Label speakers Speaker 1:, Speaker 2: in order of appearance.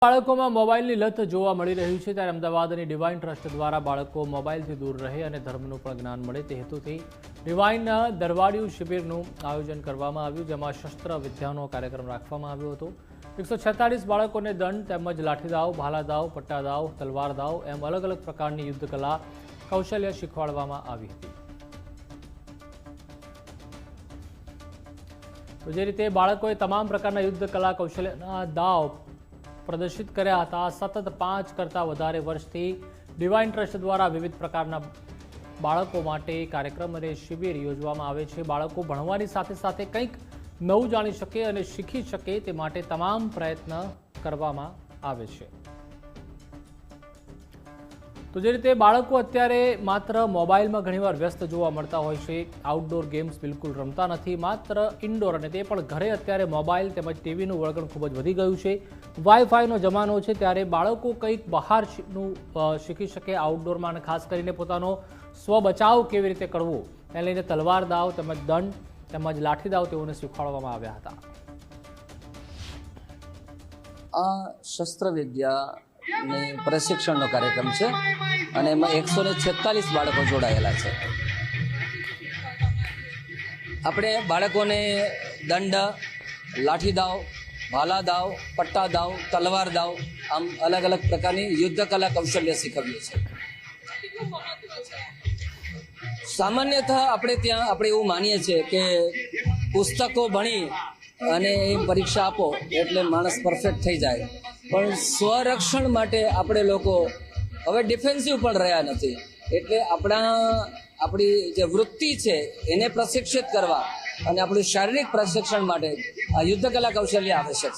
Speaker 1: બાળકોમાં મોબાઈલની લત જોવા મળી રહ્યું છે ત્યારે અમદાવાદની ડિવાઇન ટ્રસ્ટ દ્વારા બાળકો મોબાઈલથી દૂર રહે અને ધર્મનું પણ જ્ઞાન મળે તે હેતુથી ડિવાઇન દરવાડિયું શિબિરનું આયોજન કરવામાં આવ્યું, જેમાં શસ્ત્ર વિદ્યાનો કાર્યક્રમ રાખવામાં આવ્યો હતો। 146 બાળકોને દંડ તેમજ લાઠીદાવ, ભાલાદાવ, પટ્ટાદાવ, તલવારદાવ એમ અલગ અલગ પ્રકારની યુદ્ધ કલા કૌશલ્ય શીખવાડવામાં આવી હતી। તો જે રીતે બાળકોએ તમામ પ્રકારના યુદ્ધ કલા કૌશલ્યના દાવ પ્રદર્શિત કર્યા હતા। સતત 5 કરતાં વધારે વર્ષથી ડિવાઇન ટ્રસ્ટ દ્વારા વિવિધ પ્રકારના બાળકો માટે કાર્યક્રમ અને શિબિર યોજવામાં આવે છે। બાળકો ભણવાની સાથે સાથે કંઈક નવું જાણી શકે અને શીખી શકે તે માટે તમામ પ્રયત્ન કરવામાં આવે છે। તો જે રીતે બાળકો અત્યારે માત્ર મોબાઈલમાં ઘણીવાર વ્યસ્ત જોવા મળતા હોય છે, આઉટડોર ગેમ્સ બિલકુલ રમતા નથી, માત્ર ઇન્ડોર, અને તે પણ ઘરે અત્યારે મોબાઈલ તેમજ ટીવીનું વળગણ ખૂબ જ વધી ગયું છે। વાઈફાઈનો જમાનો છે ત્યારે બાળકો કંઈક બહારનું શીખી શકે આઉટડોરમાં, અને ખાસ કરીને પોતાનો સ્વ બચાવ કેવી રીતે કરવો એને લઈને તલવાર દાવ તેમજ દંડ તેમજ લાઠી દાવ તેઓને શીખવાડવામાં આવ્યા હતા।
Speaker 2: આ શસ્ત્રવિદ્યા પ્રશિક્ષણનો કાર્યક્રમ છે અને એમાં 146 બાળકો જોડાયેલા છે। આપણે બાળકોને દંડ, લાઠીદાવ, ભાલાદાવ, પટ્ટાદાવ, તલવારદાવ આમ અલગ અલગ પ્રકારની યુદ્ધ કલા કૌશલ્ય શીખવીએ છીએ। સામાન્યતઃ આપણે ત્યાં આપણે એવું માનીએ છીએ કે પુસ્તકો ભણી અને એ પરીક્ષા આપો એટલે માણસ પરફેક્ટ થઈ જાય, પણ સ્વરક્ષણ માટે આપણે લોકો હવે ડિફેન્સિવ પણ રહ્યા નથી, એટલે આપણી જે વૃત્તિ છે એને પ્રશિક્ષિત કરવા અને આપણું શારીરિક પ્રશિક્ષણ માટે આ યુદ્ધ કલા કૌશલ્ય આવશ્યક છે।